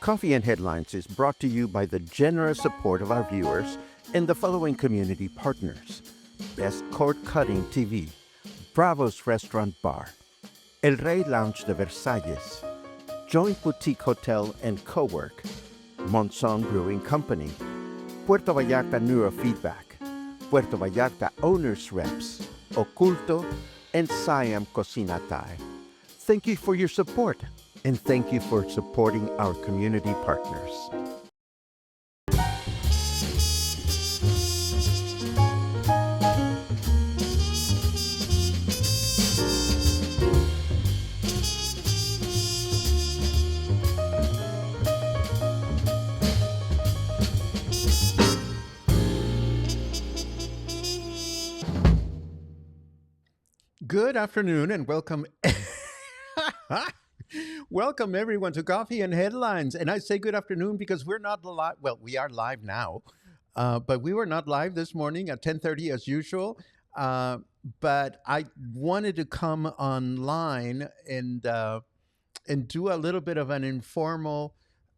Coffee and Headlines is brought to you by the generous support of our viewers and the following community partners: Best Cord Cutting TV, Bravo's Restaurant Bar, El Rey Lounge de Versalles, Joint Boutique Hotel and Cowork, Monson Brewing Company, Puerto Vallarta Neurofeedback, Puerto Vallarta Owners Reps, Oculto, and Siam Cocina Thai. Thank you for your support, and thank you for supporting our community partners. Good afternoon and welcome. Welcome everyone to Coffee and Headlines. And I say good afternoon because we're not live. Well, we are live now, but we were not live this morning at 10:30 as usual. But I wanted to come online and do a little bit of an informal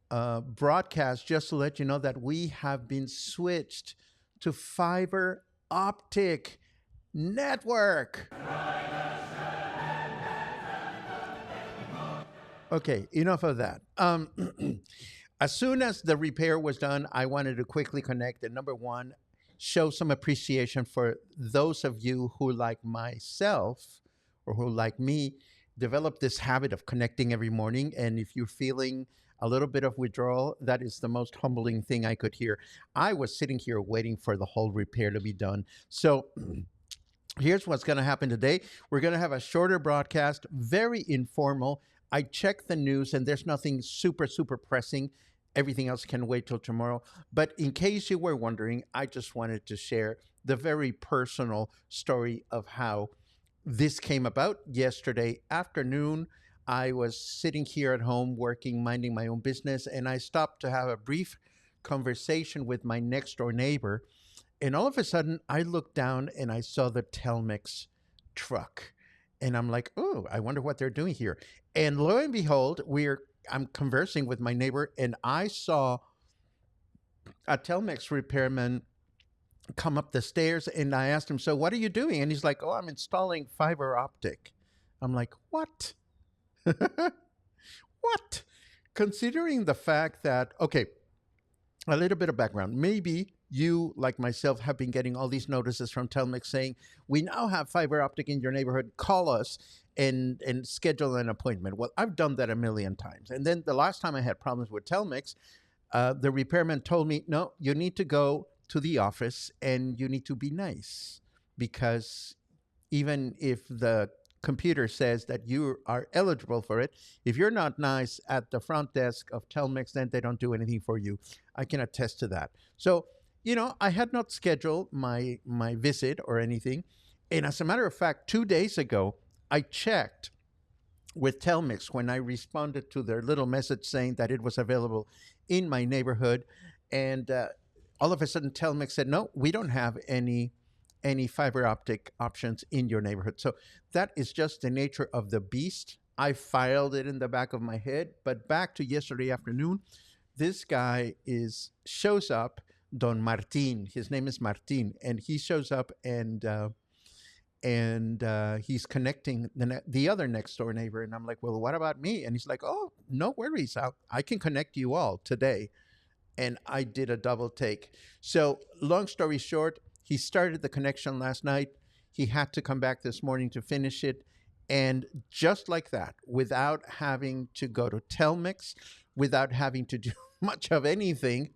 broadcast just to let you know that we have been switched to fiber optic network. Okay, enough of that. As soon as the repair was done, I wanted to quickly connect and number one, show some appreciation for those of you who, like myself or who, like me, developed this habit of connecting every morning. And if you're feeling a little bit of withdrawal, that is the most humbling thing I could hear. I was sitting here waiting for the whole repair to be done. So here's what's going to happen today. We're going to have a shorter broadcast, very informal. I checked the news and there's nothing super pressing. Everything else can wait till tomorrow. But in case you were wondering, I just wanted to share the very personal story of how this came about. Yesterday afternoon, I was sitting here at home working, minding my own business, and I stopped to have a brief conversation with my next door neighbor. And all of a sudden, I looked down and I saw the Telmex truck. And I'm like, oh, I wonder what they're doing here. And lo and behold, I'm conversing with my neighbor, and I saw a Telmex repairman come up the stairs, and I asked him, so what are you doing? And he's like, oh, I'm installing fiber optic. I'm like, what? What? Considering the fact that, okay, a little bit of background. Maybe you, like myself, have been getting all these notices from Telmex saying, we now have fiber optic in your neighborhood. Call us and schedule an appointment. Well, I've done that a million times. And then the last time I had problems with Telmex, the repairman told me, no, you need to go to the office and you need to be nice, because even if the computer says that you are eligible for it, if you're not nice at the front desk of Telmex, then they don't do anything for you. I can attest to that. So, I had not scheduled my visit or anything. And as a matter of fact, 2 days ago, I checked with Telmex when I responded to their little message saying that it was available in my neighborhood. And all of a sudden, Telmex said, no, we don't have any fiber optic options in your neighborhood. So that is just the nature of the beast. I filed it in the back of my head. But back to yesterday afternoon, this guy shows up, Don Martin. His name is Martin, and he shows up and he's connecting the other next door neighbor. And I'm like, well, what about me? And he's like, oh, no worries. I can connect you all today. And I did a double take. So long story short, he started the connection last night. He had to come back this morning to finish it. And just like that, without having to go to Telmex, without having to do much of anything,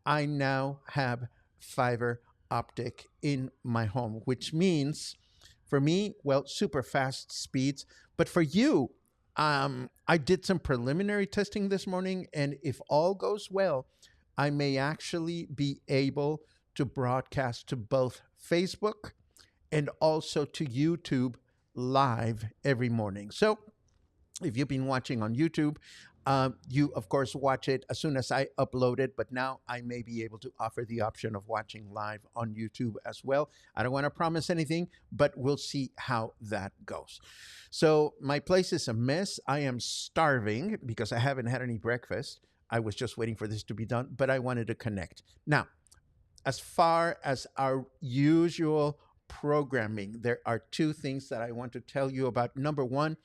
I now have fiber optic in my home, which means for me, well, super fast speeds. But for you, I did some preliminary testing this morning, and if all goes well, I may actually be able to broadcast to both Facebook and also to YouTube live every morning. So if you've been watching on YouTube, you, of course, watch it as soon as I upload it, but now I may be able to offer the option of watching live on YouTube as well. I don't want to promise anything, but we'll see how that goes. So my place is a mess. I am starving because I haven't had any breakfast. I was just waiting for this to be done, but I wanted to connect. Now, as far as our usual programming, there are two things that I want to tell you about. Number one,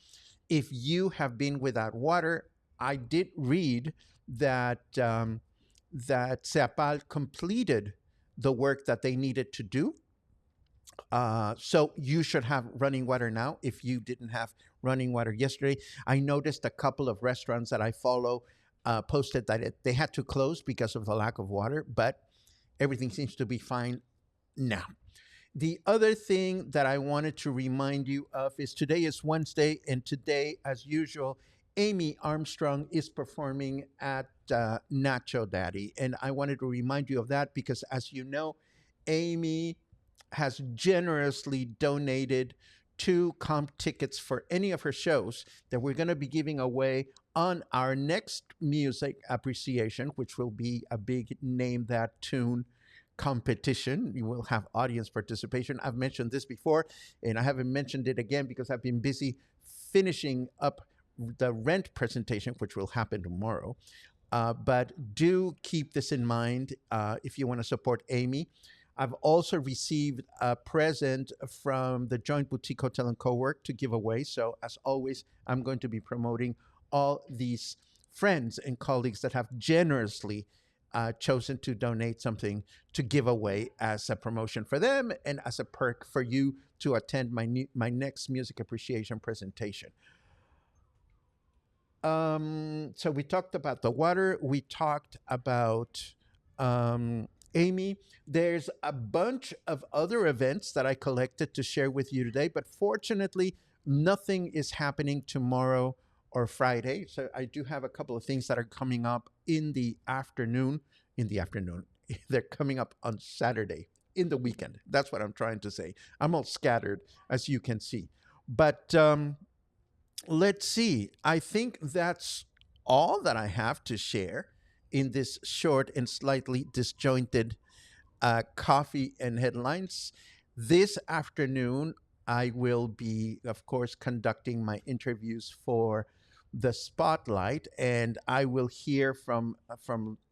if you have been without water, I did read that that Seapal completed the work that they needed to do. So you should have running water now if you didn't have running water yesterday. I noticed a couple of restaurants that I follow posted that they had to close because of the lack of water, but everything seems to be fine now. The other thing that I wanted to remind you of is today is Wednesday, and today, as usual, Amy Armstrong is performing at Nacho Daddy. And I wanted to remind you of that because, as you know, Amy has generously donated two comp tickets for any of her shows that we're going to be giving away on our next music appreciation, which will be a big Name That Tune competition. You will have audience participation. I've mentioned this before, and I haven't mentioned it again because I've been busy finishing up the rent presentation, which will happen tomorrow. But do keep this in mind if you want to support Amy. I've also received a present from the Joint Boutique Hotel and Co-work to give away. So as always, I'm going to be promoting all these friends and colleagues that have generously chosen to donate something to give away as a promotion for them and as a perk for you to attend my next music appreciation presentation. So we talked about the water. We talked about Amy. There's a bunch of other events that I collected to share with you today, but fortunately, nothing is happening tomorrow or Friday. So I do have a couple of things that are coming up in the afternoon. In the afternoon, they're coming up on Saturday in the weekend. That's what I'm trying to say. I'm all scattered, as you can see. But let's see. I think that's all that I have to share in this short and slightly disjointed coffee and headlines. This afternoon, I will be, of course, conducting my interviews for the Spotlight, and I will hear from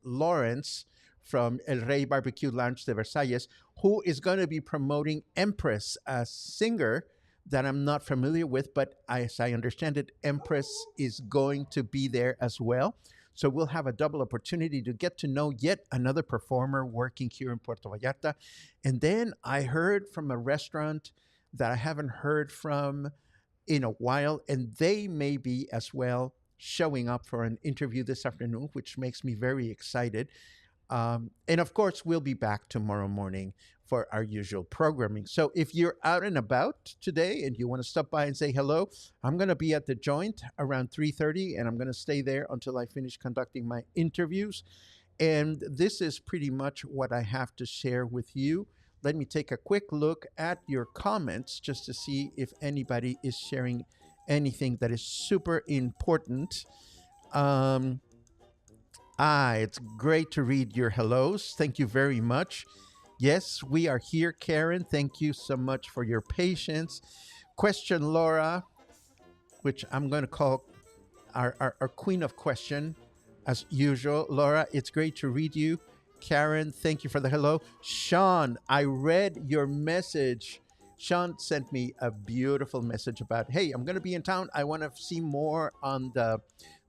Lawrence from El Rey Barbecue Lounge de Versalles, who is going to be promoting Empress, a singer that I'm not familiar with, but as I understand it, Empress is going to be there as well. So we'll have a double opportunity to get to know yet another performer working here in Puerto Vallarta. And then I heard from a restaurant that I haven't heard from in a while, and they may be as well showing up for an interview this afternoon, which makes me very excited. And of course, we'll be back tomorrow morning for our usual programming. So if you're out and about today and you want to stop by and say hello, I'm going to be at the Joint around 3:30, and I'm going to stay there until I finish conducting my interviews. And this is pretty much what I have to share with you. Let me take a quick look at your comments just to see if anybody is sharing anything that is super important. It's great to read your hellos. Thank you very much. Yes, we are here, Karen. Thank you so much for your patience. Question Laura, which I'm going to call our queen of question, as usual. Laura, it's great to read you. Karen, thank you for the hello. Sean, I read your message. Sean sent me a beautiful message about, hey, I'm going to be in town. I want to see more on the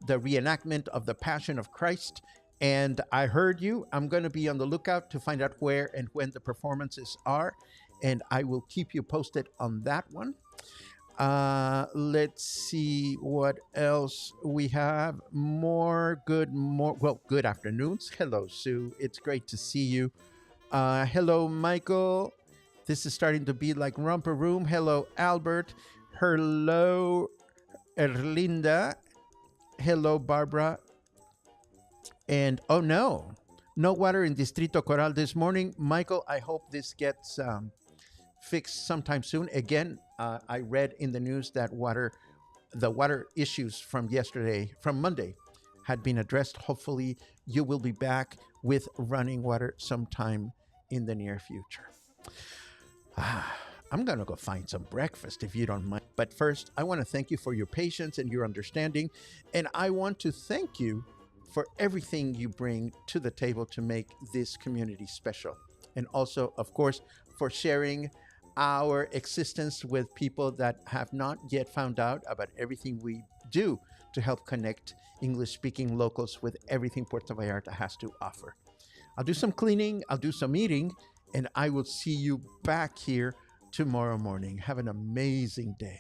reenactment of the Passion of Christ. And I heard you. I'm going to be on the lookout to find out where and when the performances are. And I will keep you posted on that one. Let's see what else we have. Good afternoons. Hello, Sue. It's great to see you. Hello, Michael. This is starting to be like Romper Room. Hello, Albert. Hello, Erlinda. Hello, Barbara. And oh no water in Distrito Coral this morning. Michael, I hope this gets fixed sometime soon. Again, I read in the news that the water issues from Monday, had been addressed. Hopefully, you will be back with running water sometime in the near future. I'm going to go find some breakfast if you don't mind. But first, I want to thank you for your patience and your understanding. And I want to thank you for everything you bring to the table to make this community special. And also, of course, for sharing our existence with people that have not yet found out about everything we do to help connect English speaking locals with everything Puerto Vallarta has to offer. I'll do some cleaning, I'll do some eating, and I will see you back here tomorrow morning. Have an amazing day.